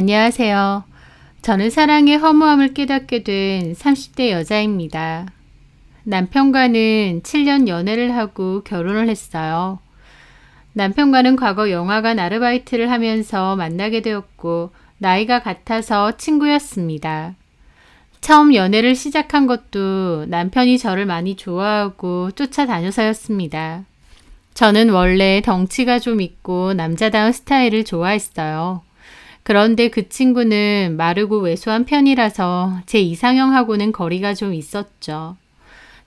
안녕하세요. 저는 사랑의 허무함을 깨닫게 된 30대 여자입니다. 남편과는 7년 연애를 하고 결혼을 했어요. 남편과는 과거 영화관 아르바이트를 하면서 만나게 되었고 나이가 같아서 친구였습니다. 처음 연애를 시작한 것도 남편이 저를 많이 좋아하고 쫓아다녀서였습니다. 저는 원래 덩치가 좀 있고 남자다운 스타일을 좋아했어요. 그런데 그 친구는 마르고 왜소한 편이라서 제 이상형하고는 거리가 좀 있었죠.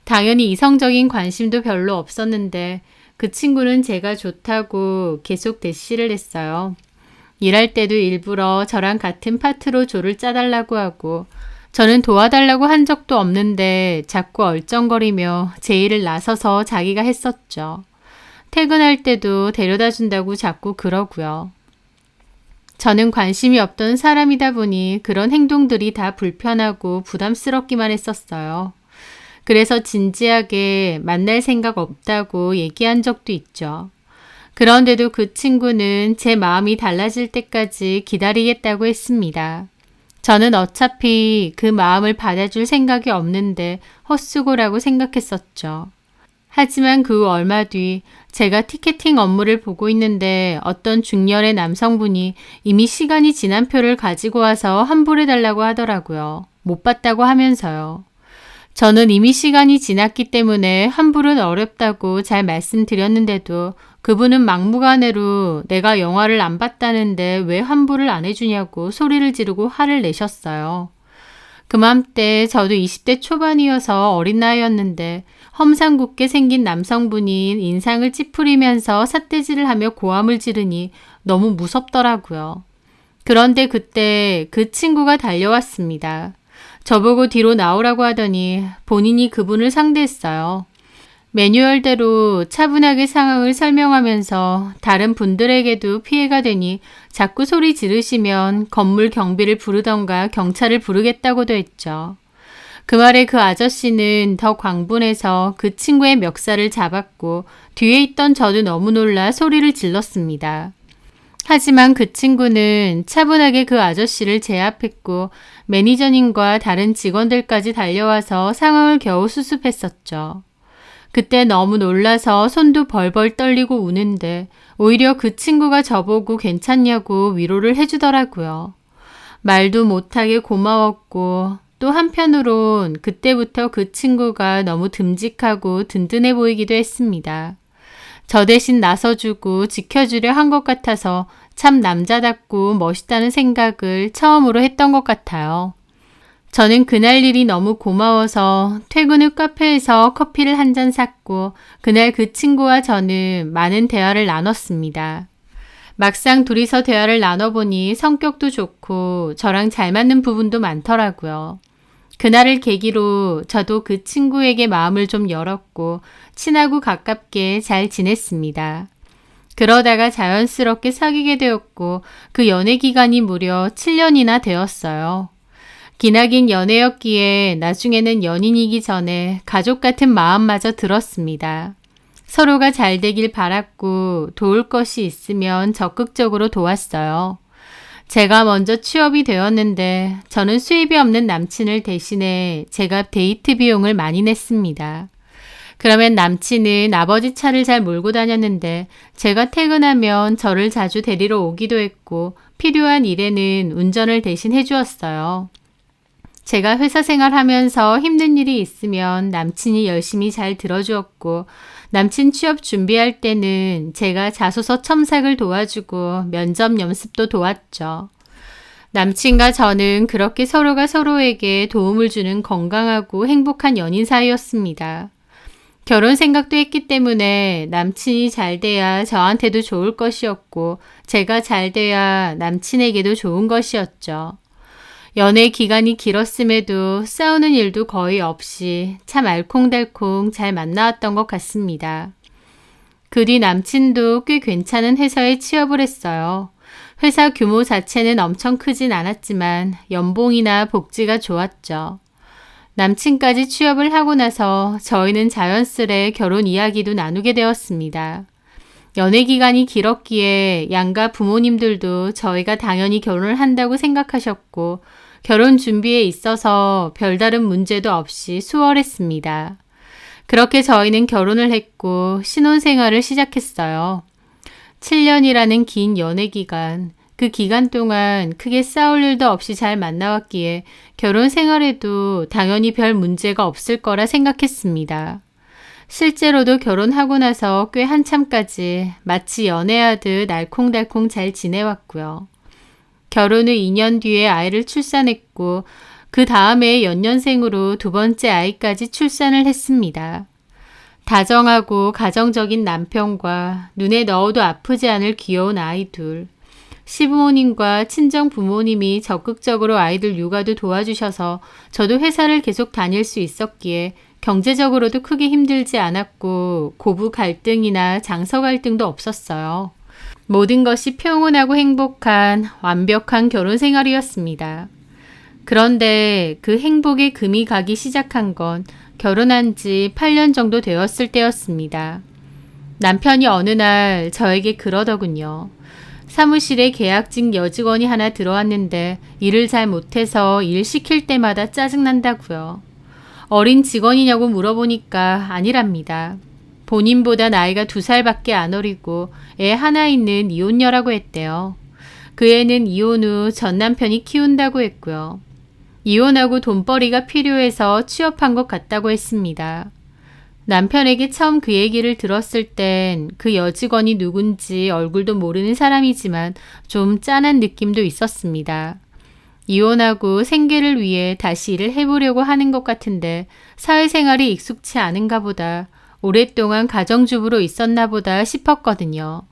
당연히 이성적인 관심도 별로 없었는데 그 친구는 제가 좋다고 계속 대시를 했어요. 일할 때도 일부러 저랑 같은 파트로 조를 짜달라고 하고 저는 도와달라고 한 적도 없는데 자꾸 얼쩡거리며 제 일을 나서서 자기가 했었죠. 퇴근할 때도 데려다 준다고 자꾸 그러고요. 저는 관심이 없던 사람이다 보니 그런 행동들이 다 불편하고 부담스럽기만 했었어요. 그래서 진지하게 만날 생각 없다고 얘기한 적도 있죠. 그런데도 그 친구는 제 마음이 달라질 때까지 기다리겠다고 했습니다. 저는 어차피 그 마음을 받아줄 생각이 없는데 헛수고라고 생각했었죠. 하지만 그 얼마 뒤 제가 티켓팅 업무를 보고 있는데 어떤 중년의 남성분이 이미 시간이 지난 표를 가지고 와서 환불해달라고 하더라고요. 못 봤다고 하면서요. 저는 이미 시간이 지났기 때문에 환불은 어렵다고 잘 말씀드렸는데도 그분은 막무가내로 내가 영화를 안 봤다는데 왜 환불을 안 해주냐고 소리를 지르고 화를 내셨어요. 그맘때 저도 20대 초반이어서 어린 나이였는데 험상궂게 생긴 남성분이 인상을 찌푸리면서 삿대질을 하며 고함을 지르니 너무 무섭더라고요. 그런데 그때 그 친구가 달려왔습니다. 저보고 뒤로 나오라고 하더니 본인이 그분을 상대했어요. 매뉴얼대로 차분하게 상황을 설명하면서 다른 분들에게도 피해가 되니 자꾸 소리 지르시면 건물 경비를 부르던가 경찰을 부르겠다고도 했죠. 그 말에 그 아저씨는 더 광분해서 그 친구의 멱살을 잡았고 뒤에 있던 저도 너무 놀라 소리를 질렀습니다. 하지만 그 친구는 차분하게 그 아저씨를 제압했고 매니저님과 다른 직원들까지 달려와서 상황을 겨우 수습했었죠. 그때 너무 놀라서 손도 벌벌 떨리고 우는데 오히려 그 친구가 저보고 괜찮냐고 위로를 해주더라고요. 말도 못하게 고마웠고 또 한편으론 그때부터 그 친구가 너무 듬직하고 든든해 보이기도 했습니다. 저 대신 나서주고 지켜주려 한 것 같아서 참 남자답고 멋있다는 생각을 처음으로 했던 것 같아요. 저는 그날 일이 너무 고마워서 퇴근 후 카페에서 커피를 한 잔 샀고 그날 그 친구와 저는 많은 대화를 나눴습니다. 막상 둘이서 대화를 나눠보니 성격도 좋고 저랑 잘 맞는 부분도 많더라고요. 그날을 계기로 저도 그 친구에게 마음을 좀 열었고 친하고 가깝게 잘 지냈습니다. 그러다가 자연스럽게 사귀게 되었고 그 연애 기간이 무려 7년이나 되었어요. 기나긴 연애였기에 나중에는 연인이기 전에 가족 같은 마음마저 들었습니다. 서로가 잘 되길 바랐고 도울 것이 있으면 적극적으로 도왔어요. 제가 먼저 취업이 되었는데 저는 수입이 없는 남친을 대신해 제가 데이트 비용을 많이 냈습니다. 그러면 남친은 아버지 차를 잘 몰고 다녔는데 제가 퇴근하면 저를 자주 데리러 오기도 했고 필요한 일에는 운전을 대신 해주었어요. 제가 회사 생활하면서 힘든 일이 있으면 남친이 열심히 잘 들어주었고 남친 취업 준비할 때는 제가 자소서 첨삭을 도와주고 면접 연습도 도왔죠. 남친과 저는 그렇게 서로가 서로에게 도움을 주는 건강하고 행복한 연인 사이였습니다. 결혼 생각도 했기 때문에 남친이 잘 돼야 저한테도 좋을 것이었고 제가 잘 돼야 남친에게도 좋은 것이었죠. 연애 기간이 길었음에도 싸우는 일도 거의 없이 참 알콩달콩 잘 만나왔던 것 같습니다. 그 뒤 남친도 꽤 괜찮은 회사에 취업을 했어요. 회사 규모 자체는 엄청 크진 않았지만 연봉이나 복지가 좋았죠. 남친까지 취업을 하고 나서 저희는 자연스레 결혼 이야기도 나누게 되었습니다. 연애 기간이 길었기에 양가 부모님들도 저희가 당연히 결혼을 한다고 생각하셨고 결혼 준비에 있어서 별다른 문제도 없이 수월했습니다. 그렇게 저희는 결혼을 했고 신혼생활을 시작했어요. 7년이라는 긴 연애 기간, 그 기간 동안 크게 싸울 일도 없이 잘 만나왔기에 결혼 생활에도 당연히 별 문제가 없을 거라 생각했습니다. 실제로도 결혼하고 나서 꽤 한참까지 마치 연애하듯 알콩달콩 잘 지내왔고요. 결혼 후 2년 뒤에 아이를 출산했고 그 다음에 연년생으로 두 번째 아이까지 출산을 했습니다. 다정하고 가정적인 남편과 눈에 넣어도 아프지 않을 귀여운 아이 둘. 시부모님과 친정 부모님이 적극적으로 아이들 육아도 도와주셔서 저도 회사를 계속 다닐 수 있었기에 경제적으로도 크게 힘들지 않았고 고부 갈등이나 장서 갈등도 없었어요. 모든 것이 평온하고 행복한 완벽한 결혼 생활이었습니다. 그런데 그 행복의 금이 가기 시작한 건 결혼한 지 8년 정도 되었을 때였습니다. 남편이 어느 날 저에게 그러더군요. 사무실에 계약직 여직원이 하나 들어왔는데 일을 잘 못해서 일 시킬 때마다 짜증난다고요. 어린 직원이냐고 물어보니까 아니랍니다. 본인보다 나이가 2살밖에 안 어리고 애 하나 있는 이혼녀라고 했대요. 그 애는 이혼 후 전 남편이 키운다고 했고요. 이혼하고 돈벌이가 필요해서 취업한 것 같다고 했습니다. 남편에게 처음 그 얘기를 들었을 땐 그 여직원이 누군지 얼굴도 모르는 사람이지만 좀 짠한 느낌도 있었습니다. 이혼하고 생계를 위해 다시 일을 해보려고 하는 것 같은데 사회생활이 익숙치 않은가 보다, 오랫동안 가정주부로 있었나 보다 싶었거든요.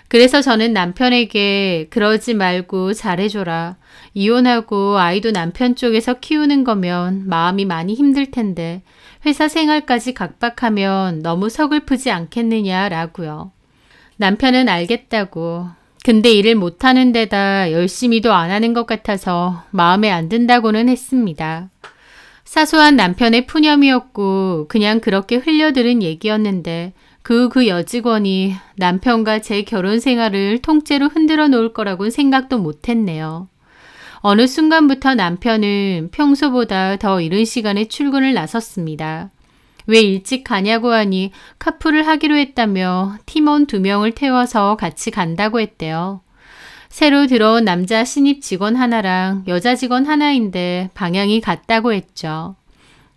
그래서 저는 남편에게 그러지 말고 잘해줘라. 이혼하고 아이도 남편 쪽에서 키우는 거면 마음이 많이 힘들 텐데 회사 생활까지 각박하면 너무 서글프지 않겠느냐라고요. 남편은 알겠다고. 근데 일을 못하는 데다 열심히도 안 하는 것 같아서 마음에 안 든다고는 했습니다. 사소한 남편의 푸념이었고 그냥 그렇게 흘려들은 얘기였는데 그 여직원이 남편과 제 결혼 생활을 통째로 흔들어 놓을 거라고는 생각도 못했네요. 어느 순간부터 남편은 평소보다 더 이른 시간에 출근을 나섰습니다. 왜 일찍 가냐고 하니 카풀을 하기로 했다며 팀원 2명을 태워서 같이 간다고 했대요. 새로 들어온 남자 신입 직원 하나랑 여자 직원 하나인데 방향이 같다고 했죠.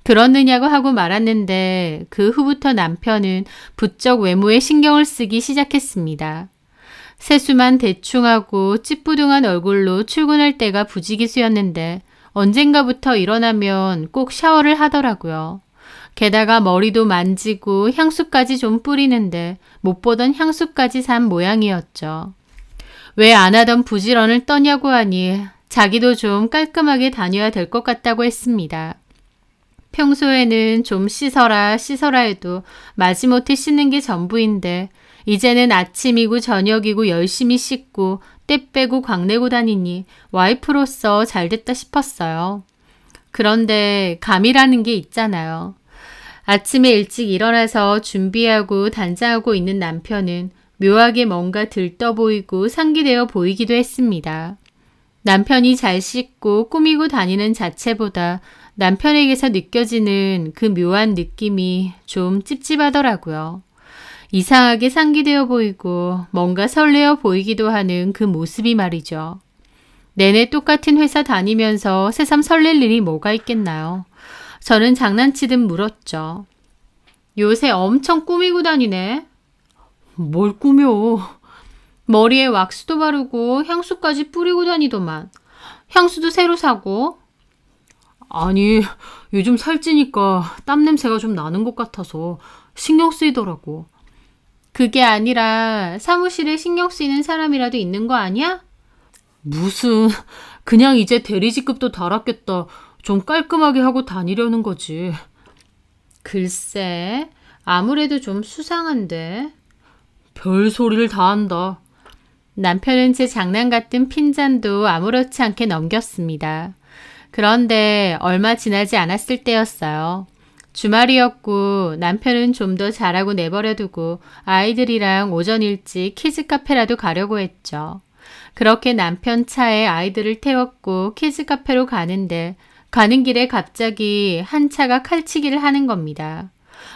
그렇느냐고 하고 말았는데 그 후부터 남편은 부쩍 외모에 신경을 쓰기 시작했습니다. 세수만 대충 하고 찌뿌둥한 얼굴로 출근할 때가 부지기수였는데 언젠가부터 일어나면 꼭 샤워를 하더라고요. 게다가 머리도 만지고 향수까지 좀 뿌리는데 못 보던 향수까지 산 모양이었죠. 왜 안 하던 부지런을 떠냐고 하니 자기도 좀 깔끔하게 다녀야 될 것 같다고 했습니다. 평소에는 좀 씻어라 해도 마지못해 씻는 게 전부인데 이제는 아침이고 저녁이고 열심히 씻고 때 빼고 광내고 다니니 와이프로서 잘됐다 싶었어요. 그런데 감이라는 게 있잖아요. 아침에 일찍 일어나서 준비하고 단장하고 있는 남편은 묘하게 뭔가 들떠 보이고 상기되어 보이기도 했습니다. 남편이 잘 씻고 꾸미고 다니는 자체보다 남편에게서 느껴지는 그 묘한 느낌이 좀 찝찝하더라고요. 이상하게 상기되어 보이고 뭔가 설레어 보이기도 하는 그 모습이 말이죠. 내내 똑같은 회사 다니면서 새삼 설렐 일이 뭐가 있겠나요? 저는 장난치듯 물었죠. 요새 엄청 꾸미고 다니네. 뭘 꾸며? 머리에 왁스도 바르고 향수까지 뿌리고 다니더만. 향수도 새로 사고. 아니, 요즘 살찌니까 땀 냄새가 좀 나는 것 같아서 신경 쓰이더라고. 그게 아니라 사무실에 신경 쓰이는 사람이라도 있는 거 아니야? 무슨, 그냥 이제 대리직급도 달았겠다. 좀 깔끔하게 하고 다니려는 거지. 글쎄, 아무래도 좀 수상한데. 별소리를 다 한다. 남편은 제 장난 같은 핀잔도 아무렇지 않게 넘겼습니다. 그런데 얼마 지나지 않았을 때였어요. 주말이었고 남편은 좀 더 자라고 내버려두고 아이들이랑 오전 일찍 키즈 카페라도 가려고 했죠. 그렇게 남편 차에 아이들을 태웠고 키즈 카페로 가는데 가는 길에 갑자기 한 차가 칼치기를 하는 겁니다.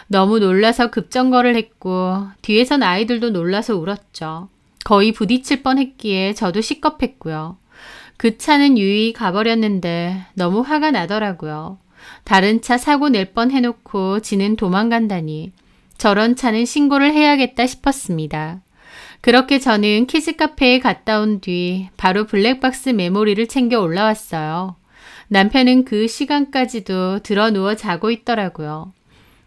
너무 놀라서 급정거를 했고 뒤에선 아이들도 놀라서 울었죠. 거의 부딪힐 뻔했기에 저도 시겁했고요. 그 차는 유유히 가버렸는데 너무 화가 나더라고요. 다른 차 사고 낼 뻔 해놓고 지는 도망간다니. 저런 차는 신고를 해야겠다 싶었습니다. 그렇게 저는 키즈 카페에 갔다 온 뒤 바로 블랙박스 메모리를 챙겨 올라왔어요. 남편은 그 시간까지도 드러 누워 자고 있더라고요.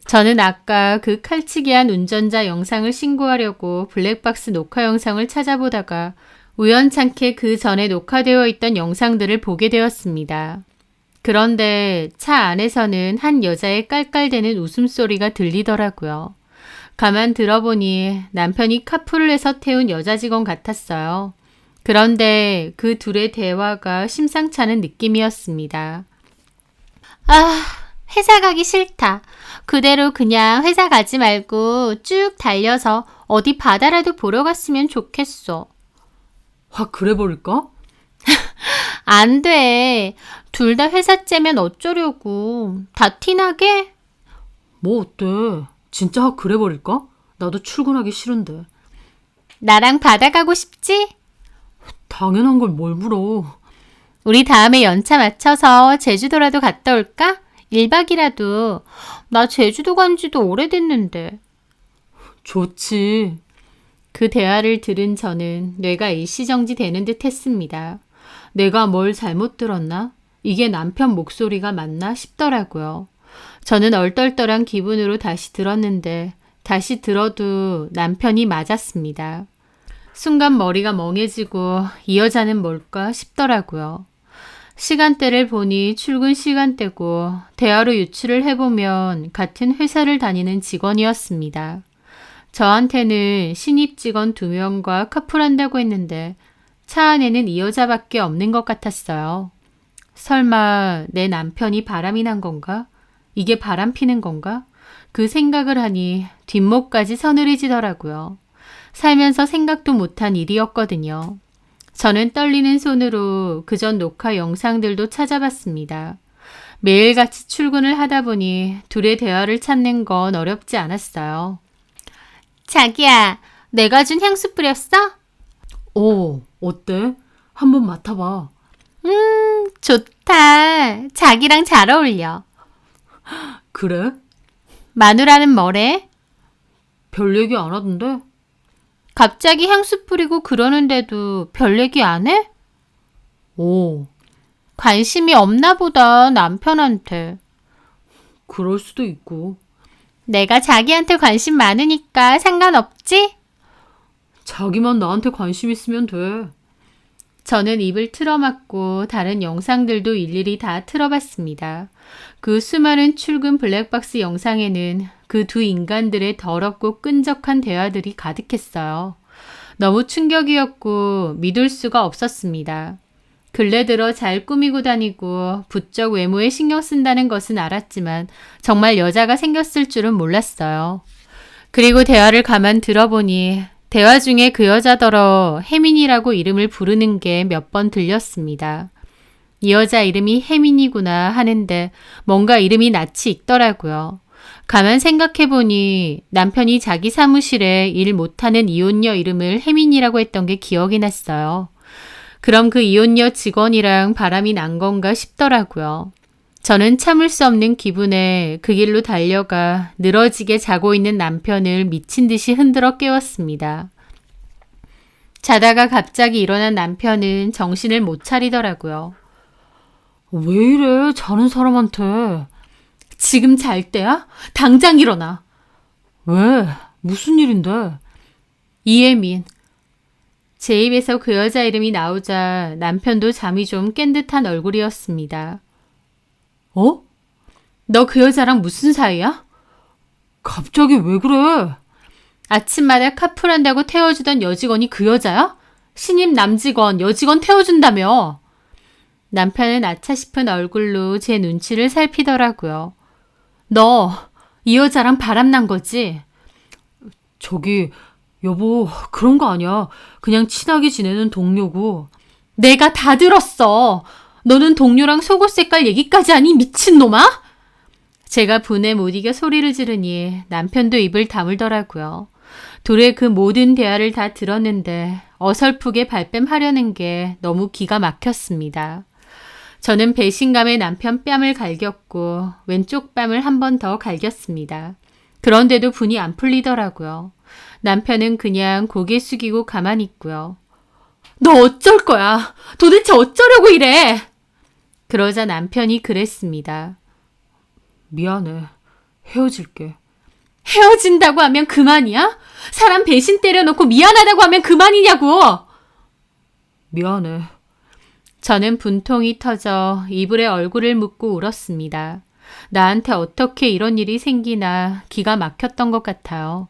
저는 아까 그 칼치기한 운전자 영상을 신고하려고 블랙박스 녹화 영상을 찾아보다가 우연찮게 그 전에 녹화되어 있던 영상들을 보게 되었습니다. 그런데 차 안에서는 한 여자의 깔깔대는 웃음소리가 들리더라고요. 가만 들어보니 남편이 카풀을 해서 태운 여자 직원 같았어요. 그런데 그 둘의 대화가 심상치 않은 느낌이었습니다. 아, 회사 가기 싫다. 그대로 그냥 회사 가지 말고 쭉 달려서 어디 바다라도 보러 갔으면 좋겠어. 확 그래버릴까? 안 돼. 둘 다 회사 째면 어쩌려고. 다 티나게? 뭐 어때? 진짜 확 그래버릴까? 나도 출근하기 싫은데. 나랑 바다 가고 싶지? 당연한 걸 뭘 물어. 우리 다음에 연차 맞춰서 제주도라도 갔다 올까? 1박이라도. 나 제주도 간 지도 오래됐는데. 좋지. 그 대화를 들은 저는 뇌가 일시정지 되는 듯 했습니다. 내가 뭘 잘못 들었나? 이게 남편 목소리가 맞나 싶더라고요. 저는 얼떨떨한 기분으로 다시 들었는데 다시 들어도 남편이 맞았습니다. 순간 머리가 멍해지고 이 여자는 뭘까 싶더라고요. 시간대를 보니 출근 시간대고 대화로 유추를 해보면 같은 회사를 다니는 직원이었습니다. 저한테는 신입 직원 2명과 카풀한다고 했는데 차 안에는 이 여자밖에 없는 것 같았어요. 설마 내 남편이 바람이 난 건가? 이게 바람 피는 건가? 그 생각을 하니 뒷목까지 서늘해지더라고요. 살면서 생각도 못한 일이었거든요. 저는 떨리는 손으로 그전 녹화 영상들도 찾아봤습니다. 매일같이 출근을 하다 보니 둘의 대화를 찾는 건 어렵지 않았어요. 자기야, 내가 준 향수 뿌렸어? 어때? 한번 맡아봐. 좋다. 자기랑 잘 어울려. 그래? 마누라는 뭐래? 별 얘기 안 하던데? 갑자기 향수 뿌리고 그러는데도 별 얘기 안 해? 관심이 없나 보다, 남편한테. 그럴 수도 있고. 내가 자기한테 관심 많으니까 상관없지? 자기만 나한테 관심 있으면 돼. 저는 입을 틀어막고 다른 영상들도 일일이 다 틀어봤습니다. 그 수많은 출근 블랙박스 영상에는 그 두 인간들의 더럽고 끈적한 대화들이 가득했어요. 너무 충격이었고 믿을 수가 없었습니다. 근래 들어 잘 꾸미고 다니고 부쩍 외모에 신경 쓴다는 것은 알았지만 정말 여자가 생겼을 줄은 몰랐어요. 그리고 대화를 가만 들어보니 대화 중에 그 여자더러 혜민이라고 이름을 부르는 게 몇 번 들렸습니다. 이 여자 이름이 혜민이구나 하는데 뭔가 이름이 낯이 익더라고요. 가만 생각해보니 남편이 자기 사무실에 일 못하는 이혼녀 이름을 혜민이라고 했던 게 기억이 났어요. 그럼 그 이혼녀 직원이랑 바람이 난 건가 싶더라고요. 저는 참을 수 없는 기분에 그 길로 달려가 늘어지게 자고 있는 남편을 미친 듯이 흔들어 깨웠습니다. 자다가 갑자기 일어난 남편은 정신을 못 차리더라고요. 왜 이래? 자는 사람한테. 지금 잘 때야? 당장 일어나. 왜? 무슨 일인데? 이혜민. 제 입에서 그 여자 이름이 나오자 남편도 잠이 좀 깬 듯한 얼굴이었습니다. 너 그 여자랑 무슨 사이야? 갑자기 왜 그래? 아침마다 카풀한다고 태워주던 여직원이 그 여자야? 신입 남직원, 여직원 태워준다며. 남편은 아차 싶은 얼굴로 제 눈치를 살피더라고요. 너 이 여자랑 바람난 거지? 저기, 여보, 그런 거 아니야. 그냥 친하게 지내는 동료고. 내가 다 들었어. 너는 동료랑 속옷 색깔 얘기까지 하니 미친놈아? 제가 분에 못 이겨 소리를 지르니 남편도 입을 다물더라고요. 둘의 그 모든 대화를 다 들었는데 어설프게 발뺌하려는 게 너무 기가 막혔습니다. 저는 배신감에 남편 뺨을 갈겼고 왼쪽 뺨을 한 번 더 갈겼습니다. 그런데도 분이 안 풀리더라고요. 남편은 그냥 고개 숙이고 가만히 있고요. 너 어쩔 거야? 도대체 어쩌려고 이래? 그러자 남편이 그랬습니다. 미안해. 헤어질게. 헤어진다고 하면 그만이야? 사람 배신 때려놓고 미안하다고 하면 그만이냐고! 미안해. 저는 분통이 터져 이불에 얼굴을 묻고 울었습니다. 나한테 어떻게 이런 일이 생기나 기가 막혔던 것 같아요.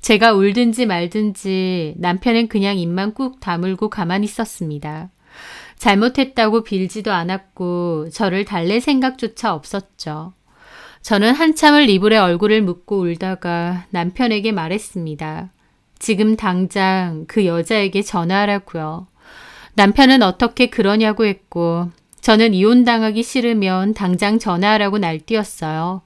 제가 울든지 말든지 남편은 그냥 입만 꾹 다물고 가만히 있었습니다. 잘못했다고 빌지도 않았고 저를 달랠 생각조차 없었죠. 저는 한참을 이불에 얼굴을 묻고 울다가 남편에게 말했습니다. 지금 당장 그 여자에게 전화하라고요. 남편은 어떻게 그러냐고 했고 저는 이혼당하기 싫으면 당장 전화하라고 날뛰었어요.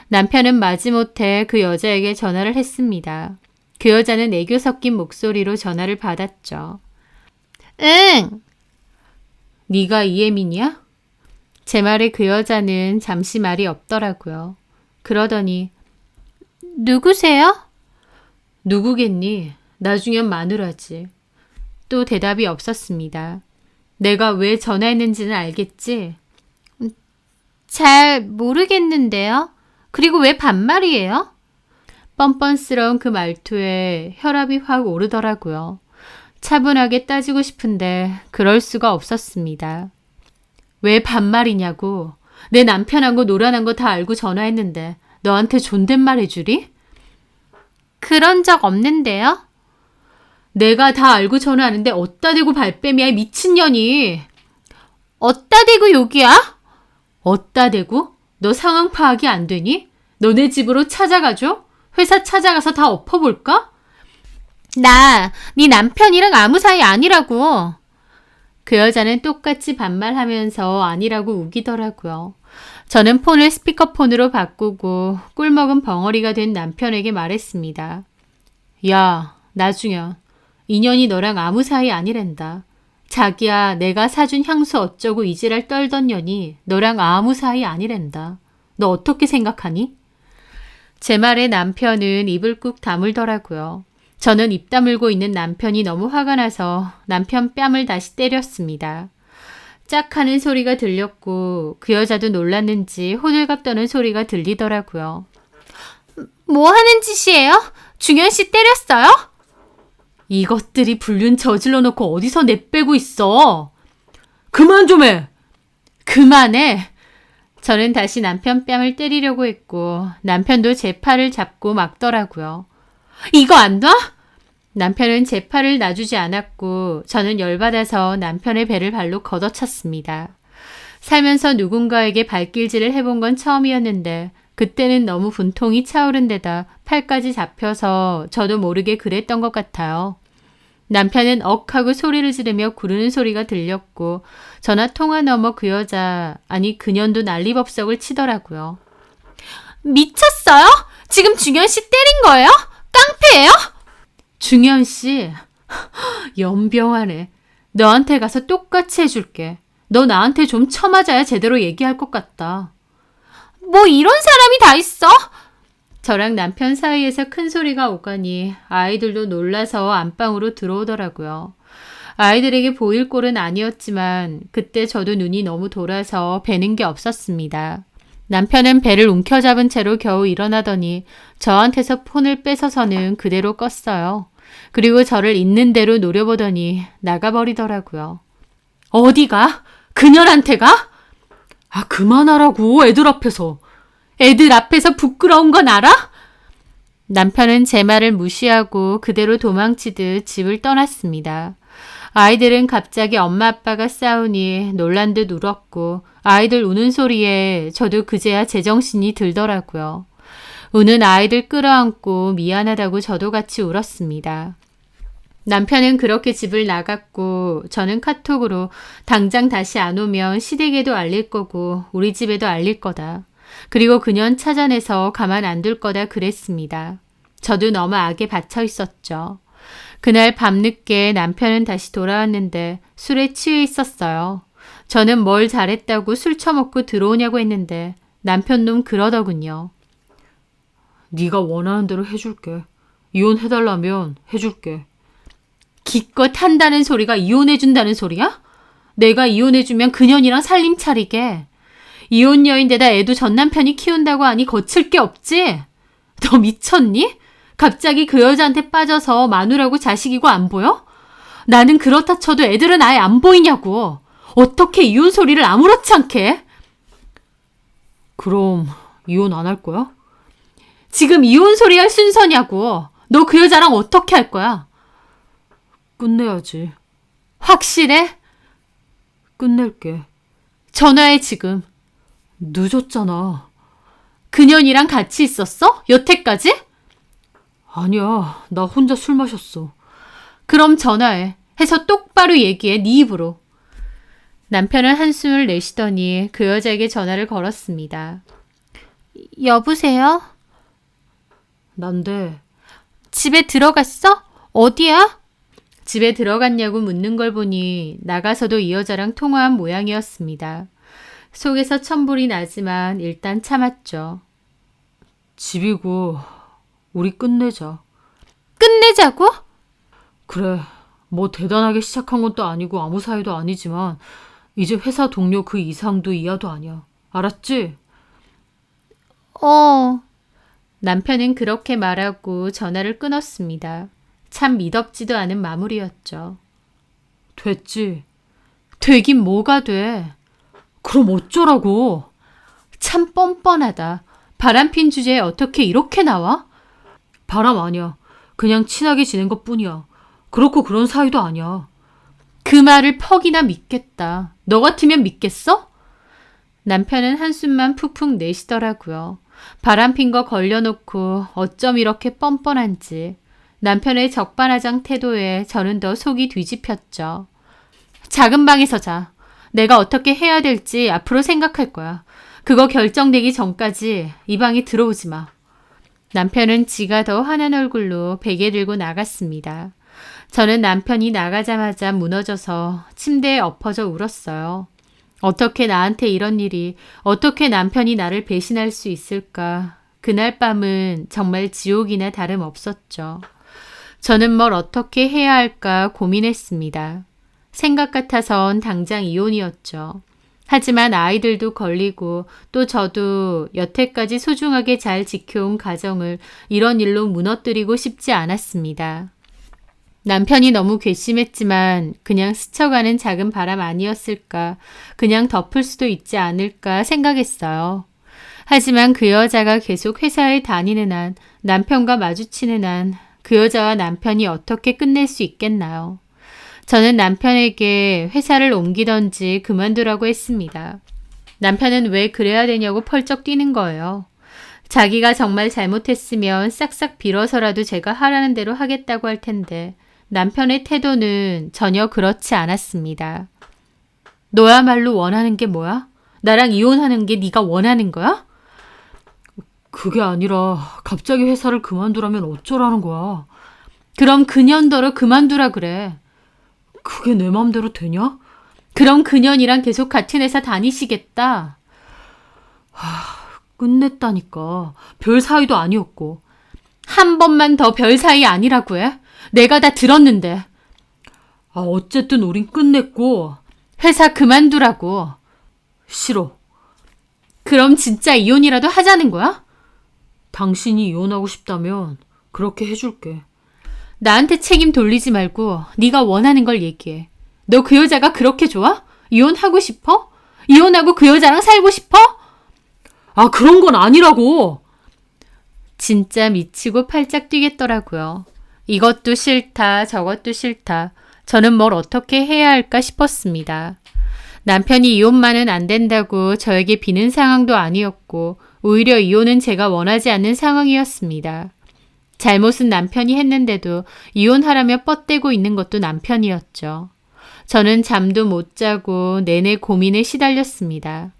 남편은 마지못해 그 여자에게 전화를 했습니다. 그 여자는 애교 섞인 목소리로 전화를 받았죠. 응! 네가 이혜민이야? 제 말에 그 여자는 잠시 말이 없더라고요. 그러더니 누구세요? 누구겠니? 나중엔 마누라지. 또 대답이 없었습니다. 내가 왜 전화했는지는 알겠지? 잘 모르겠는데요. 그리고 왜 반말이에요? 뻔뻔스러운 그 말투에 혈압이 확 오르더라고요. 차분하게 따지고 싶은데 그럴 수가 없었습니다. 왜 반말이냐고. 내 남편하고 노란한 거 다 알고 전화했는데 너한테 존댓말 해주리? 그런 적 없는데요? 내가 다 알고 전화하는데 어따 대고 발뺌이야 미친년이. 어따 대고 욕이야? 어따 대고? 너 상황 파악이 안 되니? 너네 집으로 찾아가줘? 회사 찾아가서 다 엎어볼까? 나 네 남편이랑 아무 사이 아니라고. 그 여자는 똑같이 반말하면서 아니라고 우기더라고요. 저는 폰을 스피커폰으로 바꾸고 꿀먹은 벙어리가 된 남편에게 말했습니다. 야, 나중현. 인연이 너랑 아무 사이 아니란다. 자기야, 내가 사준 향수 어쩌고 이지랄 떨던 년이 너랑 아무 사이 아니란다. 너 어떻게 생각하니? 제 말에 남편은 입을 꾹 다물더라고요. 저는 입 다물고 있는 남편이 너무 화가 나서 남편 뺨을 다시 때렸습니다. 짝 하는 소리가 들렸고 그 여자도 놀랐는지 호들갑 떠는 소리가 들리더라고요. 뭐 하는 짓이에요? 중현 씨 때렸어요? 이것들이 불륜 저질러 놓고 어디서 내빼고 있어. 그만 좀 해. 그만해. 저는 다시 남편 뺨을 때리려고 했고 남편도 제 팔을 잡고 막더라고요. 이거 안 놔? 남편은 제 팔을 놔주지 않았고 저는 열받아서 남편의 배를 발로 걷어찼습니다. 살면서 누군가에게 발길질을 해본 건 처음이었는데 그때는 너무 분통이 차오른 데다 팔까지 잡혀서 저도 모르게 그랬던 것 같아요. 남편은 억하고 소리를 지르며 구르는 소리가 들렸고 전화 통화 너머 그 여자, 아니 그년도 난리법석을 치더라고요. 미쳤어요? 지금 중현 씨 때린 거예요? 깡패예요? 중현 씨, 연병하네. 너한테 가서 똑같이 해줄게. 너 나한테 좀 쳐맞아야 제대로 얘기할 것 같다. 뭐 이런 사람이 다 있어? 저랑 남편 사이에서 큰 소리가 오가니 아이들도 놀라서 안방으로 들어오더라고요. 아이들에게 보일 꼴은 아니었지만 그때 저도 눈이 너무 돌아서 뵈는 게 없었습니다. 남편은 배를 움켜잡은 채로 겨우 일어나더니 저한테서 폰을 뺏어서는 그대로 껐어요. 그리고 저를 있는 대로 노려보더니 나가버리더라고요. 어디가? 그녀한테 가? 아, 그만하라고, 애들 앞에서. 애들 앞에서 부끄러운 건 알아? 남편은 제 말을 무시하고 그대로 도망치듯 집을 떠났습니다. 아이들은 갑자기 엄마 아빠가 싸우니 놀란 듯 울었고 아이들 우는 소리에 저도 그제야 제정신이 들더라고요. 우는 아이들 끌어안고 미안하다고 저도 같이 울었습니다. 남편은 그렇게 집을 나갔고 저는 카톡으로 당장 다시 안 오면 시댁에도 알릴 거고 우리 집에도 알릴 거다. 그리고 그년 찾아내서 가만 안 둘 거다 그랬습니다. 저도 너무 악에 받쳐 있었죠. 그날 밤늦게 남편은 다시 돌아왔는데 술에 취해 있었어요. 저는 뭘 잘했다고 술 처먹고 들어오냐고 했는데 남편 놈 그러더군요. 네가 원하는 대로 해줄게. 이혼해달라면 해줄게. 기껏 한다는 소리가 이혼해준다는 소리야? 내가 이혼해주면 그년이랑 살림 차리게. 이혼 여인데다 애도 전 남편이 키운다고 하니 거칠 게 없지? 너 미쳤니? 갑자기 그 여자한테 빠져서 마누라고 자식이고 안 보여? 나는 그렇다 쳐도 애들은 아예 안 보이냐고. 어떻게 이혼 소리를 아무렇지 않게 해? 그럼 이혼 안 할 거야? 지금 이혼 소리 할 순서냐고. 너 그 여자랑 어떻게 할 거야? 끝내야지. 확실해? 끝낼게. 전화해 지금. 늦었잖아. 그년이랑 같이 있었어? 여태까지? 아니야. 나 혼자 술 마셨어. 그럼 전화해. 해서 똑바로 얘기해. 네 입으로. 남편은 한숨을 내쉬더니 그 여자에게 전화를 걸었습니다. 여보세요? 난데 집에 들어갔어? 어디야? 집에 들어갔냐고 묻는 걸 보니 나가서도 이 여자랑 통화한 모양이었습니다. 속에서 천불이 나지만 일단 참았죠. 집이고 우리 끝내자. 끝내자고? 그래. 뭐 대단하게 시작한 것도 아니고 아무 사이도 아니지만 이제 회사 동료 그 이상도 이하도 아니야. 알았지? 남편은 그렇게 말하고 전화를 끊었습니다. 참 미덥지도 않은 마무리였죠. 됐지? 되긴 뭐가 돼. 그럼 어쩌라고? 참 뻔뻔하다. 바람핀 주제에 어떻게 이렇게 나와? 바람 아니야. 그냥 친하게 지낸 것뿐이야. 그렇고 그런 사이도 아니야. 그 말을 퍽이나 믿겠다. 너 같으면 믿겠어? 남편은 한숨만 푹푹 내쉬더라고요. 바람핀 거 걸려놓고 어쩜 이렇게 뻔뻔한지. 남편의 적반하장 태도에 저는 더 속이 뒤집혔죠. 작은 방에서 자. 내가 어떻게 해야 될지 앞으로 생각할 거야. 그거 결정되기 전까지 이 방에 들어오지 마. 남편은 지가 더 환한 얼굴로 베개 들고 나갔습니다. 저는 남편이 나가자마자 무너져서 침대에 엎어져 울었어요. 어떻게 나한테 이런 일이, 어떻게 남편이 나를 배신할 수 있을까. 그날 밤은 정말 지옥이나 다름없었죠. 저는 뭘 어떻게 해야 할까 고민했습니다. 생각 같아선 당장 이혼이었죠. 하지만 아이들도 걸리고 또 저도 여태까지 소중하게 잘 지켜온 가정을 이런 일로 무너뜨리고 싶지 않았습니다. 남편이 너무 괘씸했지만 그냥 스쳐가는 작은 바람 아니었을까, 그냥 덮을 수도 있지 않을까 생각했어요. 하지만 그 여자가 계속 회사에 다니는 한, 남편과 마주치는 한, 그 여자와 남편이 어떻게 끝낼 수 있겠나요? 저는 남편에게 회사를 옮기던지 그만두라고 했습니다. 남편은 왜 그래야 되냐고 펄쩍 뛰는 거예요. 자기가 정말 잘못했으면 싹싹 빌어서라도 제가 하라는 대로 하겠다고 할 텐데 남편의 태도는 전혀 그렇지 않았습니다. 너야말로 원하는 게 뭐야? 나랑 이혼하는 게 네가 원하는 거야? 그게 아니라 갑자기 회사를 그만두라면 어쩌라는 거야. 그럼 그년더러 그만두라 그래. 그게 내 맘대로 되냐? 그럼 그년이랑 계속 같은 회사 다니시겠다. 끝냈다니까. 별 사이도 아니었고. 한 번만 더 별 사이 아니라고 해? 내가 다 들었는데. 어쨌든 우린 끝냈고. 회사 그만두라고. 싫어. 그럼 진짜 이혼이라도 하자는 거야? 당신이 이혼하고 싶다면 그렇게 해줄게. 나한테 책임 돌리지 말고 네가 원하는 걸 얘기해. 너 그 여자가 그렇게 좋아? 이혼하고 싶어? 이혼하고 그 여자랑 살고 싶어? 그런 건 아니라고. 진짜 미치고 팔짝 뛰겠더라고요. 이것도 싫다, 저것도 싫다. 저는 뭘 어떻게 해야 할까 싶었습니다. 남편이 이혼만은 안 된다고 저에게 비는 상황도 아니었고 오히려 이혼은 제가 원하지 않는 상황이었습니다. 잘못은 남편이 했는데도 이혼하라며 뻗대고 있는 것도 남편이었죠. 저는 잠도 못 자고 내내 고민에 시달렸습니다.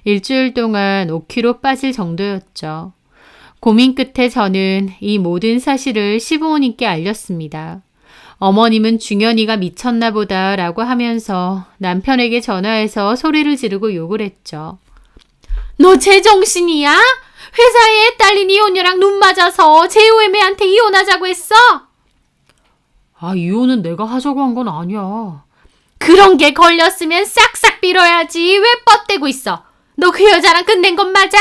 일주일 동안 5kg 빠질 정도였죠. 고민 끝에 저는 이 모든 사실을 시부모님께 알렸습니다. 어머님은 중현이가 미쳤나 보다 라고 하면서 남편에게 전화해서 소리를 지르고 욕을 했죠. 너 제정신이야? 회사에 딸린 이혼녀랑 눈 맞아서 재호애매한테 이혼하자고 했어? 아, 이혼은 내가 하자고 한 건 아니야. 그런 게 걸렸으면 싹싹 빌어야지. 왜 뻗대고 있어? 너 그 여자랑 끝낸 건 맞아?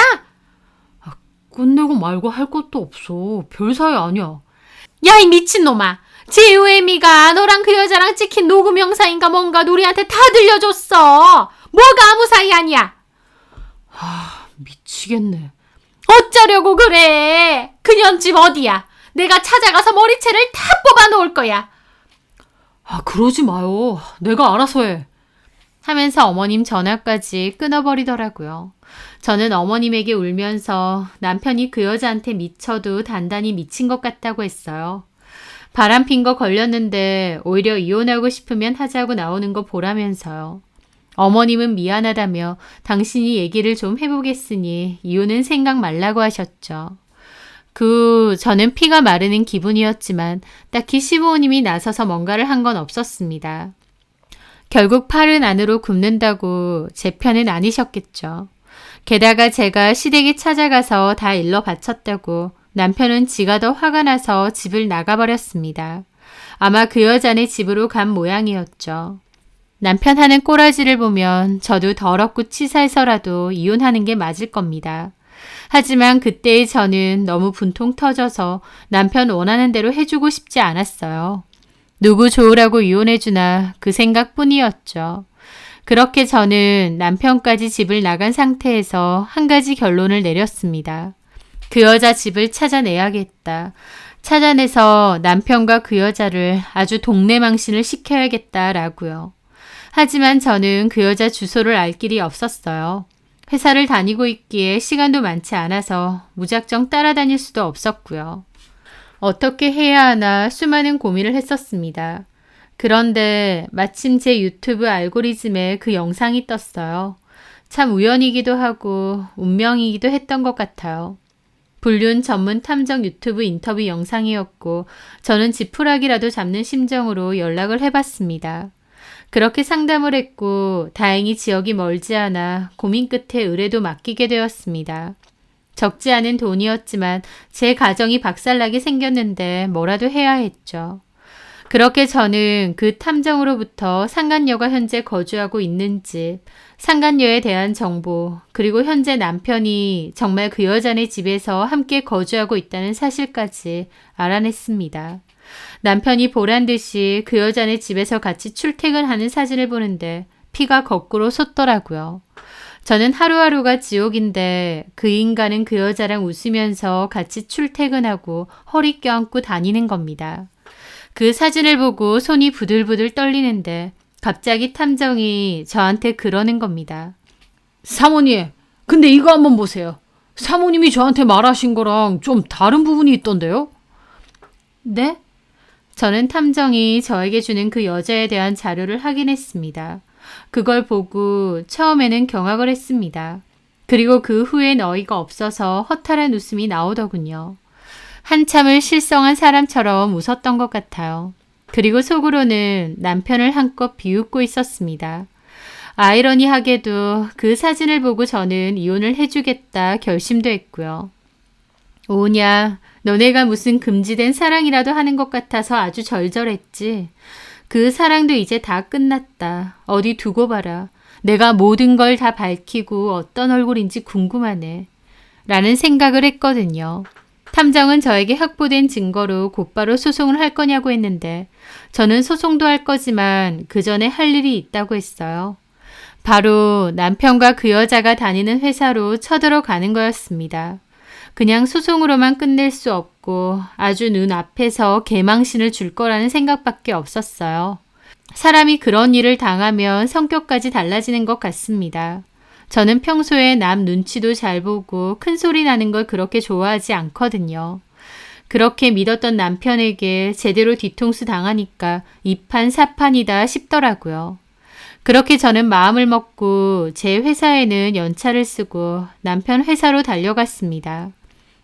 끝내고 말고 할 것도 없어. 별 사이 아니야. 야, 이 미친놈아. 재호애미가 너랑 그 여자랑 찍힌 녹음 영상인가 뭔가 우리한테 다 들려줬어. 뭐가 아무 사이 아니야. 미치겠네. 어쩌려고 그래. 그년 집 어디야? 내가 찾아가서 머리채를 다 뽑아 놓을 거야. 그러지 마요. 내가 알아서 해. 하면서 어머님 전화까지 끊어버리더라고요. 저는 어머님에게 울면서 남편이 그 여자한테 미쳐도 단단히 미친 것 같다고 했어요. 바람핀 거 걸렸는데 오히려 이혼하고 싶으면 하자고 나오는 거 보라면서요. 어머님은 미안하다며 당신이 얘기를 좀 해보겠으니 이혼은 생각 말라고 하셨죠. 저는 피가 마르는 기분이었지만 딱히 시부모님이 나서서 뭔가를 한 건 없었습니다. 결국 팔은 안으로 굽는다고 제 편은 아니셨겠죠. 게다가 제가 시댁에 찾아가서 다 일러 바쳤다고 남편은 지가 더 화가 나서 집을 나가버렸습니다. 아마 그 여자네 집으로 간 모양이었죠. 남편 하는 꼬라지를 보면 저도 더럽고 치사해서라도 이혼하는 게 맞을 겁니다. 하지만 그때의 저는 너무 분통 터져서 남편 원하는 대로 해주고 싶지 않았어요. 누구 좋으라고 이혼해주나 그 생각뿐이었죠. 그렇게 저는 남편까지 집을 나간 상태에서 한 가지 결론을 내렸습니다. 그 여자 집을 찾아내야겠다. 찾아내서 남편과 그 여자를 아주 동네망신을 시켜야겠다라고요. 하지만 저는 그 여자 주소를 알 길이 없었어요. 회사를 다니고 있기에 시간도 많지 않아서 무작정 따라다닐 수도 없었고요. 어떻게 해야 하나 수많은 고민을 했었습니다. 그런데 마침 제 유튜브 알고리즘에 그 영상이 떴어요. 참 우연이기도 하고 운명이기도 했던 것 같아요. 불륜 전문 탐정 유튜브 인터뷰 영상이었고 저는 지푸라기라도 잡는 심정으로 연락을 해봤습니다. 그렇게 상담을 했고 다행히 지역이 멀지 않아 고민 끝에 의뢰도 맡기게 되었습니다. 적지 않은 돈이었지만 제 가정이 박살나게 생겼는데 뭐라도 해야 했죠. 그렇게 저는 그 탐정으로부터 상간녀가 현재 거주하고 있는 집, 상간녀에 대한 정보, 그리고 현재 남편이 정말 그 여자네 집에서 함께 거주하고 있다는 사실까지 알아냈습니다. 남편이 보란 듯이 그 여자네 집에서 같이 출퇴근하는 사진을 보는데 피가 거꾸로 솟더라고요. 저는 하루하루가 지옥인데 그 인간은 그 여자랑 웃으면서 같이 출퇴근하고 허리 껴안고 다니는 겁니다. 그 사진을 보고 손이 부들부들 떨리는데 갑자기 탐정이 저한테 그러는 겁니다. 사모님, 근데 이거 한번 보세요. 사모님이 저한테 말하신 거랑 좀 다른 부분이 있던데요? 네? 저는 탐정이 저에게 주는 그 여자에 대한 자료를 확인했습니다. 그걸 보고 처음에는 경악을 했습니다. 그리고 그 후엔 어이가 없어서 허탈한 웃음이 나오더군요. 한참을 실성한 사람처럼 웃었던 것 같아요. 그리고 속으로는 남편을 한껏 비웃고 있었습니다. 아이러니하게도 그 사진을 보고 저는 이혼을 해주겠다 결심도 했고요. 오냐, 너네가 무슨 금지된 사랑이라도 하는 것 같아서 아주 절절했지. 그 사랑도 이제 다 끝났다. 어디 두고 봐라. 내가 모든 걸 다 밝히고 어떤 얼굴인지 궁금하네. 라는 생각을 했거든요. 탐정은 저에게 확보된 증거로 곧바로 소송을 할 거냐고 했는데 저는 소송도 할 거지만 그 전에 할 일이 있다고 했어요. 바로 남편과 그 여자가 다니는 회사로 쳐들어가는 거였습니다. 그냥 소송으로만 끝낼 수 없고 아주 눈앞에서 개망신을 줄 거라는 생각밖에 없었어요. 사람이 그런 일을 당하면 성격까지 달라지는 것 같습니다. 저는 평소에 남 눈치도 잘 보고 큰 소리 나는 걸 그렇게 좋아하지 않거든요. 그렇게 믿었던 남편에게 제대로 뒤통수 당하니까 이판사판이다 싶더라고요. 그렇게 저는 마음을 먹고 제 회사에는 연차를 쓰고 남편 회사로 달려갔습니다.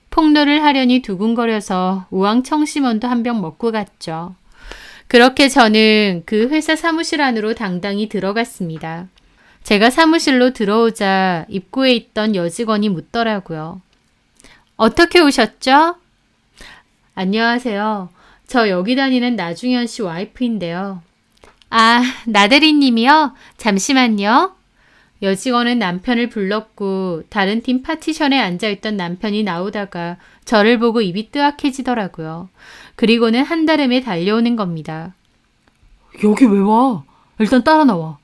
폭로를 하려니 두근거려서 우황청심원도 한 병 먹고 갔죠. 그렇게 저는 그 회사 사무실 안으로 당당히 들어갔습니다. 제가 사무실로 들어오자 입구에 있던 여직원이 묻더라고요. 어떻게 오셨죠? 안녕하세요. 저 여기 다니는 나중현 씨 와이프인데요. 아, 나대리님이요? 잠시만요. 여직원은 남편을 불렀고 다른 팀 파티션에 앉아있던 남편이 나오다가 저를 보고 입이 뜨악해지더라고요. 그리고는 한달음에 달려오는 겁니다. 여기 왜 와? 일단 따라 나와.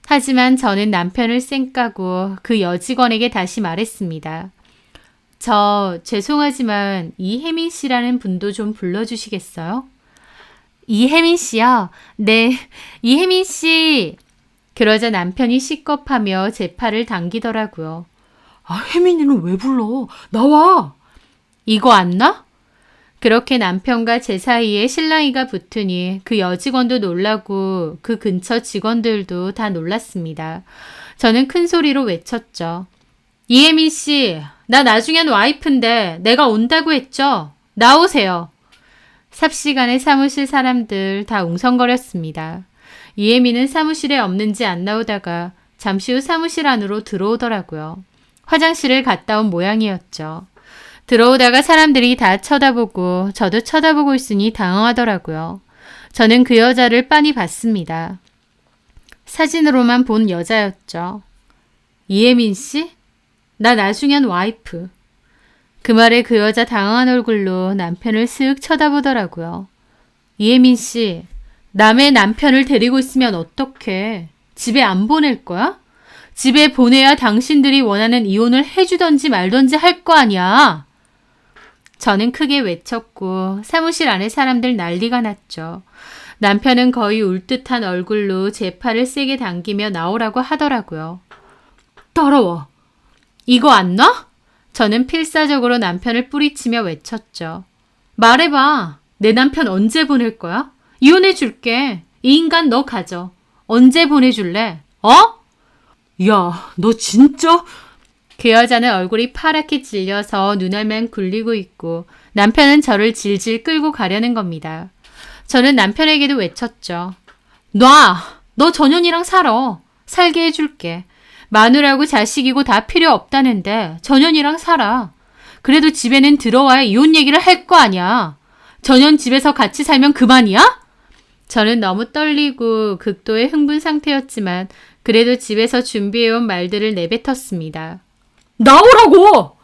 하지만 저는 남편을 쌩까고 그 여직원에게 다시 말했습니다. 저 죄송하지만 이혜민 씨라는 분도 좀 불러주시겠어요? 이혜민 씨요? 네, 이혜민 씨. 그러자 남편이 시겁하며 제 팔을 당기더라고요. 아, 혜민이는 왜 불러? 나와! 이거 안 나? 그렇게 남편과 제 사이에 실랑이가 붙으니 그 여직원도 놀라고 그 근처 직원들도 다 놀랐습니다. 저는 큰 소리로 외쳤죠. 이혜민 씨, 나 나중엔 와이프인데 내가 온다고 했죠? 나오세요. 삽시간에 사무실 사람들 다 웅성거렸습니다. 이혜민은 사무실에 없는지 안 나오다가 잠시 후 사무실 안으로 들어오더라고요. 화장실을 갔다 온 모양이었죠. 들어오다가 사람들이 다 쳐다보고 저도 쳐다보고 있으니 당황하더라고요. 저는 그 여자를 빤히 봤습니다. 사진으로만 본 여자였죠. 이혜민 씨? 나 나중엔 와이프. 그 말에 그 여자 당황한 얼굴로 남편을 쓱 쳐다보더라고요. 이혜민 씨, 남의 남편을 데리고 있으면 어떡해? 집에 안 보낼 거야? 집에 보내야 당신들이 원하는 이혼을 해주던지 말던지 할 거 아니야. 저는 크게 외쳤고 사무실 안에 사람들 난리가 났죠. 남편은 거의 울 듯한 얼굴로 제 팔을 세게 당기며 나오라고 하더라고요. 따라와. 이거 안 놔? 저는 필사적으로 남편을 뿌리치며 외쳤죠. 말해봐. 내 남편 언제 보낼 거야? 이혼해 줄게. 이 인간 너 가져. 언제 보내줄래? 어? 야, 너 진짜? 그 여자는 얼굴이 파랗게 질려서 눈알만 굴리고 있고 남편은 저를 질질 끌고 가려는 겁니다. 저는 남편에게도 외쳤죠. 놔! 너 전현이랑 살아. 살게 해줄게. 마누라고 자식이고 다 필요 없다는데 전현이랑 살아. 그래도 집에는 들어와야 이혼 얘기를 할 거 아니야. 전현 집에서 같이 살면 그만이야? 저는 너무 떨리고 극도의 흥분 상태였지만 그래도 집에서 준비해온 말들을 내뱉었습니다. 나오라고!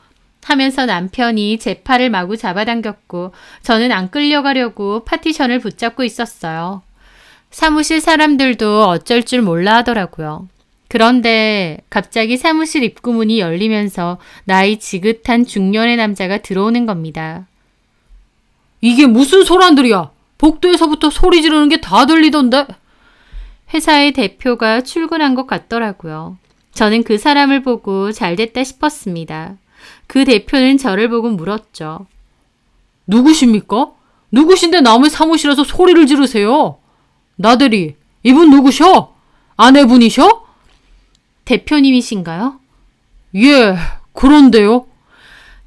하면서 남편이 제 팔을 마구 잡아당겼고 저는 안 끌려가려고 파티션을 붙잡고 있었어요. 사무실 사람들도 어쩔 줄 몰라 하더라고요. 그런데 갑자기 사무실 입구문이 열리면서 나이 지긋한 중년의 남자가 들어오는 겁니다. 이게 무슨 소란들이야? 복도에서부터 소리 지르는 게 다 들리던데? 회사의 대표가 출근한 것 같더라고요. 저는 그 사람을 보고 잘됐다 싶었습니다. 그 대표는 저를 보고 물었죠. 누구십니까? 누구신데 남의 사무실에서 소리를 지르세요? 나대리, 이분 누구셔? 아내분이셔? 대표님이신가요? 예, 그런데요.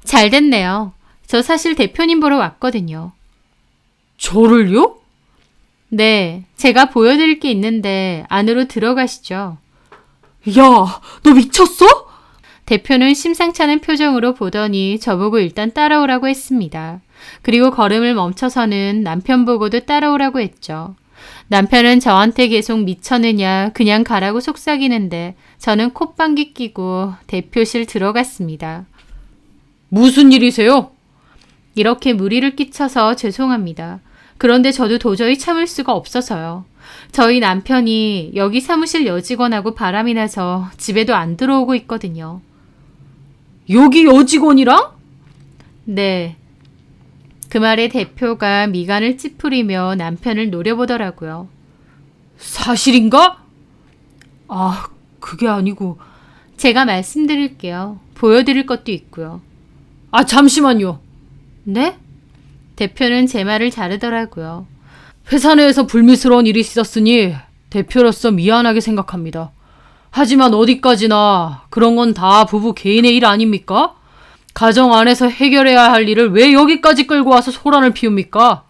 잘됐네요. 저 사실 대표님 보러 왔거든요. 저를요? 네, 제가 보여드릴 게 있는데 안으로 들어가시죠. 야, 너 미쳤어? 대표는 심상치 않은 표정으로 보더니 저보고 일단 따라오라고 했습니다. 그리고 걸음을 멈춰서는 남편 보고도 따라오라고 했죠. 남편은 저한테 계속 미쳤느냐 그냥 가라고 속삭이는데 저는 콧방귀 끼고 대표실 들어갔습니다. 무슨 일이세요? 이렇게 무리를 끼쳐서 죄송합니다. 그런데 저도 도저히 참을 수가 없어서요. 저희 남편이 여기 사무실 여직원하고 바람이 나서 집에도 안 들어오고 있거든요. 여기 여직원이랑? 네. 그 말에 대표가 미간을 찌푸리며 남편을 노려보더라고요. 사실인가? 아, 그게 아니고 제가 말씀드릴게요. 보여드릴 것도 있고요. 아, 잠시만요. 네? 대표는 제 말을 자르더라고요. 회사 내에서 불미스러운 일이 있었으니 대표로서 미안하게 생각합니다. 하지만 어디까지나 그런 건 다 부부 개인의 일 아닙니까? 가정 안에서 해결해야 할 일을 왜 여기까지 끌고 와서 소란을 피웁니까?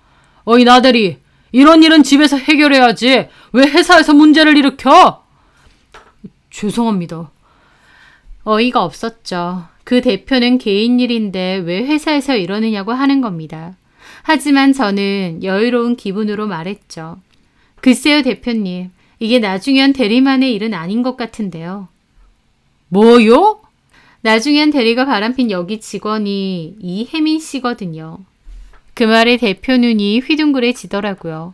어이 나대리, 이런 일은 집에서 해결해야지 왜 회사에서 문제를 일으켜? 죄송합니다. 어이가 없었죠. 그 대표는 개인 일인데 왜 회사에서 이러느냐고 하는 겁니다. 하지만 저는 여유로운 기분으로 말했죠. 글쎄요, 대표님. 이게 나중현 대리만의 일은 아닌 것 같은데요. 뭐요? 나중현 대리가 바람핀 여기 직원이 이혜민 씨거든요. 그 말에 대표 눈이 휘둥그레지더라고요.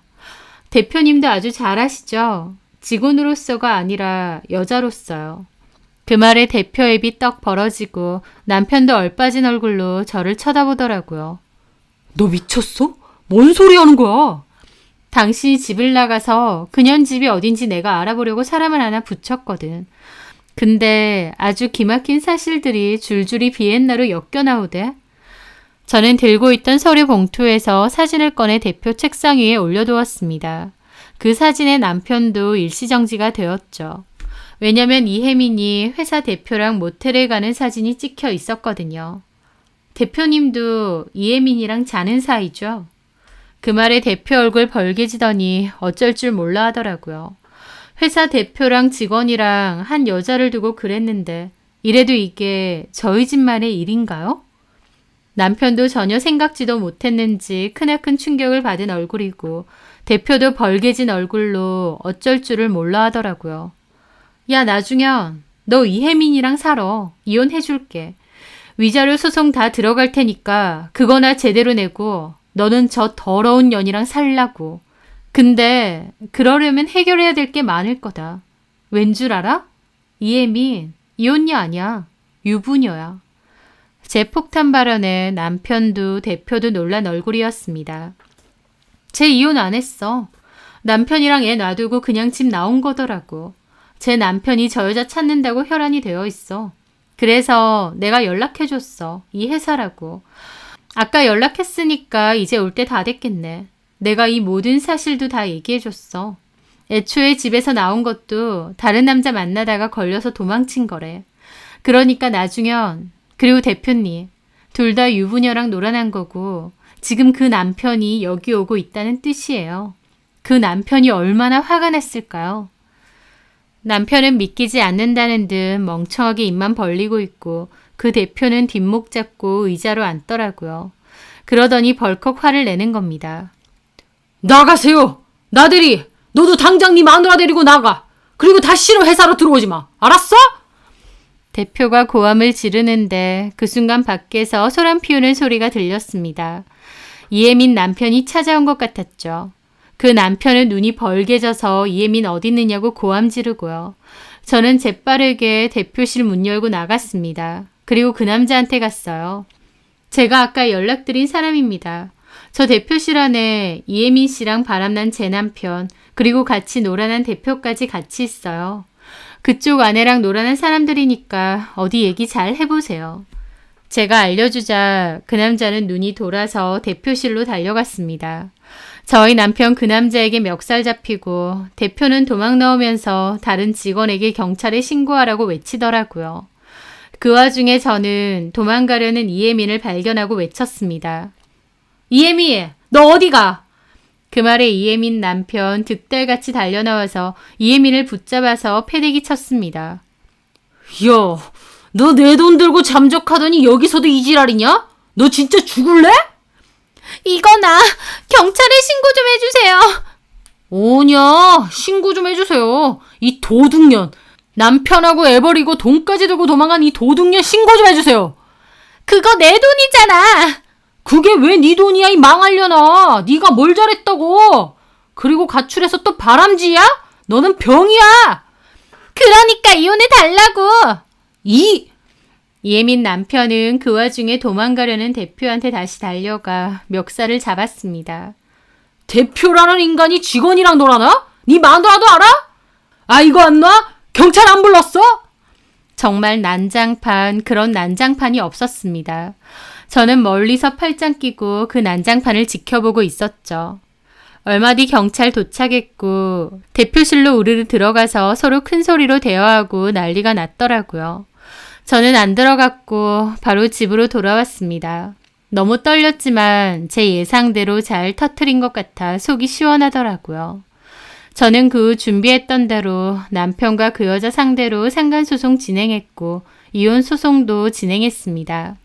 대표님도 아주 잘 아시죠? 직원으로서가 아니라 여자로서요. 그 말에 대표의 입이 떡 벌어지고 남편도 얼빠진 얼굴로 저를 쳐다보더라고요. 너 미쳤어? 뭔 소리 하는 거야? 당신이 집을 나가서 그년 집이 어딘지 내가 알아보려고 사람을 하나 붙였거든. 근데 아주 기막힌 사실들이 줄줄이 비엔나로 엮여나오대. 저는 들고 있던 서류 봉투에서 사진을 꺼내 대표 책상 위에 올려두었습니다. 그 사진에 남편도 일시정지가 되었죠. 왜냐면 이혜민이 회사 대표랑 모텔에 가는 사진이 찍혀 있었거든요. 대표님도 이혜민이랑 자는 사이죠. 그 말에 대표 얼굴 벌개지더니 어쩔 줄 몰라 하더라고요. 회사 대표랑 직원이랑 한 여자를 두고 그랬는데 이래도 이게 저희 집만의 일인가요? 남편도 전혀 생각지도 못했는지 크나큰 충격을 받은 얼굴이고 대표도 벌개진 얼굴로 어쩔 줄을 몰라 하더라고요. 야, 나중현, 너 이혜민이랑 살아. 이혼해줄게. 위자료 소송 다 들어갈 테니까 그거나 제대로 내고 너는 저 더러운 년이랑 살라고. 근데 그러려면 해결해야 될 게 많을 거다. 왠 줄 알아? 이혜민, 이혼녀 아니야. 유부녀야. 제 폭탄 발언에 남편도 대표도 놀란 얼굴이었습니다. 쟤 이혼 안 했어. 남편이랑 애 놔두고 그냥 집 나온 거더라고. 제 남편이 저 여자 찾는다고 혈안이 되어 있어. 그래서 내가 연락해줬어. 이 회사라고. 아까 연락했으니까 이제 올 때 다 됐겠네. 내가 이 모든 사실도 다 얘기해줬어. 애초에 집에서 나온 것도 다른 남자 만나다가 걸려서 도망친 거래. 그러니까 나중현, 그리고 대표님, 둘 다 유부녀랑 놀아난 거고 지금 그 남편이 여기 오고 있다는 뜻이에요. 그 남편이 얼마나 화가 났을까요? 남편은 믿기지 않는다는 듯 멍청하게 입만 벌리고 있고 그 대표는 뒷목 잡고 의자로 앉더라고요. 그러더니 벌컥 화를 내는 겁니다. 나가세요! 나대리! 너도 당장 네 마누라 데리고 나가! 그리고 다시는 회사로 들어오지 마! 알았어? 대표가 고함을 지르는데 그 순간 밖에서 소란 피우는 소리가 들렸습니다. 이혜민 남편이 찾아온 것 같았죠. 그 남편은 눈이 벌게져서 이혜민 어디 있느냐고 고함 지르고요. 저는 재빠르게 대표실 문 열고 나갔습니다. 그리고 그 남자한테 갔어요. 제가 아까 연락드린 사람입니다. 저 대표실 안에 이혜민 씨랑 바람난 제 남편, 그리고 같이 놀아난 대표까지 같이 있어요. 그쪽 아내랑 놀아난 사람들이니까 어디 얘기 잘 해보세요. 제가 알려주자 그 남자는 눈이 돌아서 대표실로 달려갔습니다. 저희 남편 그 남자에게 멱살 잡히고 대표는 도망 나오면서 다른 직원에게 경찰에 신고하라고 외치더라고요. 그 와중에 저는 도망가려는 이혜민을 발견하고 외쳤습니다. 이혜민, 너 어디 가? 그 말에 이혜민 남편 득달같이 달려나와서 이혜민을 붙잡아서 패대기 쳤습니다. 야, 너 내 돈 들고 잠적하더니 여기서도 이 지랄이냐? 너 진짜 죽을래? 이거나 경찰에 신고 좀 해주세요. 오냐, 신고 좀 해주세요. 이 도둑년. 남편하고 애 버리고 돈까지 들고 도망간 이 도둑년 신고 좀 해주세요. 그거 내 돈이잖아. 그게 왜 네 돈이야, 이 망할려나. 네가 뭘 잘했다고. 그리고 가출해서 또 바람쥐야? 너는 병이야. 그러니까 이혼해달라고. 이혜민 남편은 그 와중에 도망가려는 대표한테 다시 달려가 멱살을 잡았습니다. 대표라는 인간이 직원이랑 놀아나? 네 마누라도 알아? 아, 이거 안 놔? 경찰 안 불렀어? 정말 난장판, 그런 난장판이 없었습니다. 저는 멀리서 팔짱 끼고 그 난장판을 지켜보고 있었죠. 얼마 뒤 경찰 도착했고 대표실로 우르르 들어가서 서로 큰 소리로 대화하고 난리가 났더라고요. 저는 안 들어갔고 바로 집으로 돌아왔습니다. 너무 떨렸지만 제 예상대로 잘 터트린 것 같아 속이 시원하더라고요. 저는 그 후 준비했던 대로 남편과 그 여자 상대로 상간소송 진행했고 이혼 소송도 진행했습니다.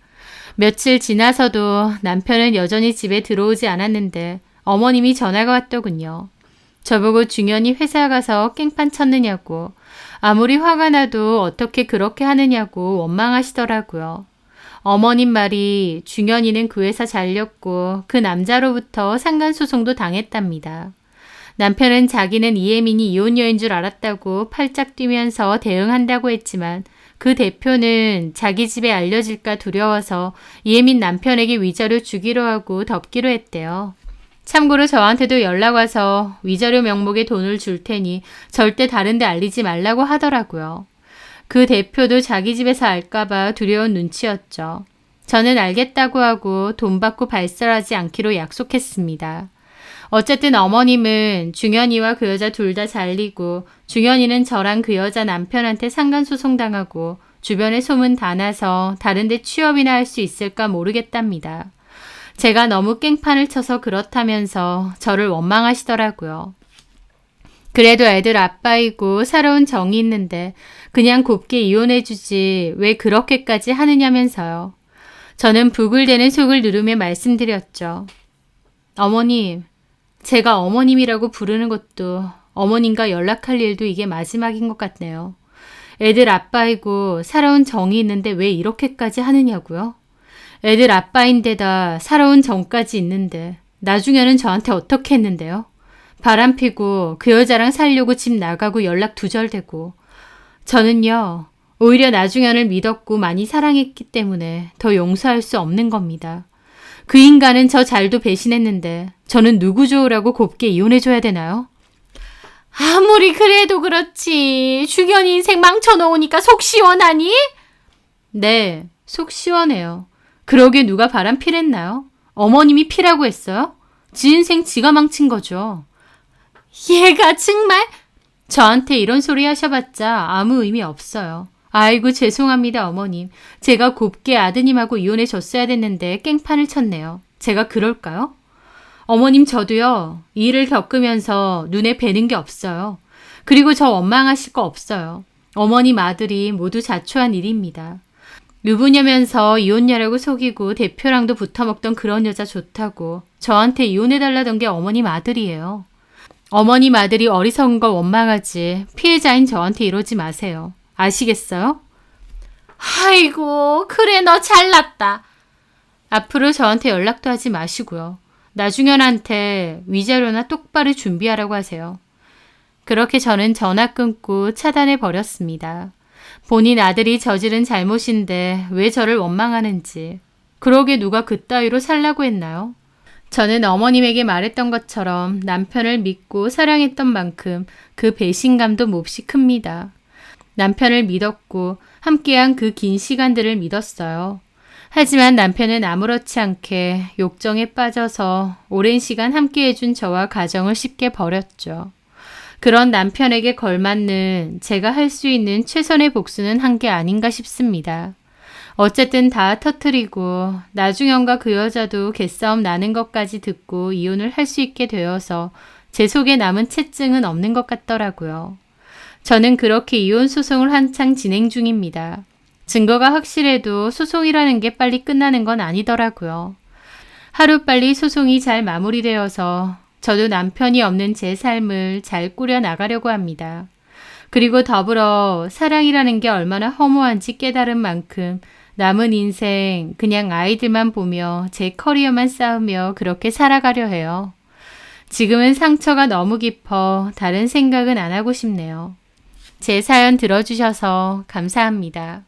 며칠 지나서도 남편은 여전히 집에 들어오지 않았는데 어머님이 전화가 왔더군요. 저보고 중현이 회사 가서 깽판 쳤느냐고, 아무리 화가 나도 어떻게 그렇게 하느냐고 원망하시더라고요. 어머님 말이 중현이는 그 회사 잘렸고 그 남자로부터 상간소송도 당했답니다. 남편은 자기는 이혜민이 이혼 여인 줄 알았다고 팔짝 뛰면서 대응한다고 했지만 그 대표는 자기 집에 알려질까 두려워서 이혜민 남편에게 위자료 주기로 하고 덮기로 했대요. 참고로 저한테도 연락 와서 위자료 명목에 돈을 줄 테니 절대 다른 데 알리지 말라고 하더라고요. 그 대표도 자기 집에서 알까봐 두려운 눈치였죠. 저는 알겠다고 하고 돈 받고 발설하지 않기로 약속했습니다. 어쨌든 어머님은 중현이와 그 여자 둘 다 잘리고 중현이는 저랑 그 여자 남편한테 상간소송당하고 주변에 소문 다 나서 다른 데 취업이나 할 수 있을까 모르겠답니다. 제가 너무 깽판을 쳐서 그렇다면서 저를 원망하시더라고요. 그래도 애들 아빠이고 살아온 정이 있는데 그냥 곱게 이혼해주지 왜 그렇게까지 하느냐면서요. 저는 부글대는 속을 누르며 말씀드렸죠. 어머님, 제가 어머님이라고 부르는 것도 어머님과 연락할 일도 이게 마지막인 것 같네요. 애들 아빠이고 살아온 정이 있는데 왜 이렇게까지 하느냐고요? 애들 아빠인데다 살아온 정까지 있는데 나중에는 저한테 어떻게 했는데요? 바람피고 그 여자랑 살려고 집 나가고 연락 두절되고 저는요 오히려 나중에는 믿었고 많이 사랑했기 때문에 더 용서할 수 없는 겁니다. 그 인간은 저 잘도 배신했는데 저는 누구 좋으라고 곱게 이혼해줘야 되나요? 아무리 그래도 그렇지. 중현이 인생 망쳐놓으니까 속 시원하니? 네, 속 시원해요. 그러게 누가 바람 피랬나요? 어머님이 피라고 했어요? 지 인생 지가 망친 거죠. 얘가 정말 저한테 이런 소리 하셔봤자 아무 의미 없어요. 아이고 죄송합니다 어머님. 제가 곱게 아드님하고 이혼해 줬어야 됐는데 깽판을 쳤네요. 제가 그럴까요? 어머님 저도요. 이 일을 겪으면서 눈에 뵈는 게 없어요. 그리고 저 원망하실 거 없어요. 어머님 아들이 모두 자초한 일입니다. 유부녀면서 이혼녀라고 속이고 대표랑도 붙어먹던 그런 여자 좋다고 저한테 이혼해달라던 게 어머님 아들이에요. 어머님 아들이 어리석은 걸 원망하지 피해자인 저한테 이러지 마세요. 아시겠어요? 아이고 그래 너 잘났다. 앞으로 저한테 연락도 하지 마시고요. 나중현한테 위자료나 똑바로 준비하라고 하세요. 그렇게 저는 전화 끊고 차단해 버렸습니다. 본인 아들이 저지른 잘못인데 왜 저를 원망하는지. 그러게 누가 그따위로 살라고 했나요? 저는 어머님에게 말했던 것처럼 남편을 믿고 사랑했던 만큼 그 배신감도 몹시 큽니다. 남편을 믿었고 함께한 그 긴 시간들을 믿었어요. 하지만 남편은 아무렇지 않게 욕정에 빠져서 오랜 시간 함께해준 저와 가정을 쉽게 버렸죠. 그런 남편에게 걸맞는 제가 할 수 있는 최선의 복수는 한 게 아닌가 싶습니다. 어쨌든 다 터뜨리고 나중현과 그 여자도 개싸움 나는 것까지 듣고 이혼을 할 수 있게 되어서 제 속에 남은 채증은 없는 것 같더라고요. 저는 그렇게 이혼 소송을 한창 진행 중입니다. 증거가 확실해도 소송이라는 게 빨리 끝나는 건 아니더라고요. 하루빨리 소송이 잘 마무리되어서 저도 남편이 없는 제 삶을 잘 꾸려 나가려고 합니다. 그리고 더불어 사랑이라는 게 얼마나 허무한지 깨달은 만큼 남은 인생 그냥 아이들만 보며 제 커리어만 쌓으며 그렇게 살아가려 해요. 지금은 상처가 너무 깊어 다른 생각은 안 하고 싶네요. 제 사연 들어주셔서 감사합니다.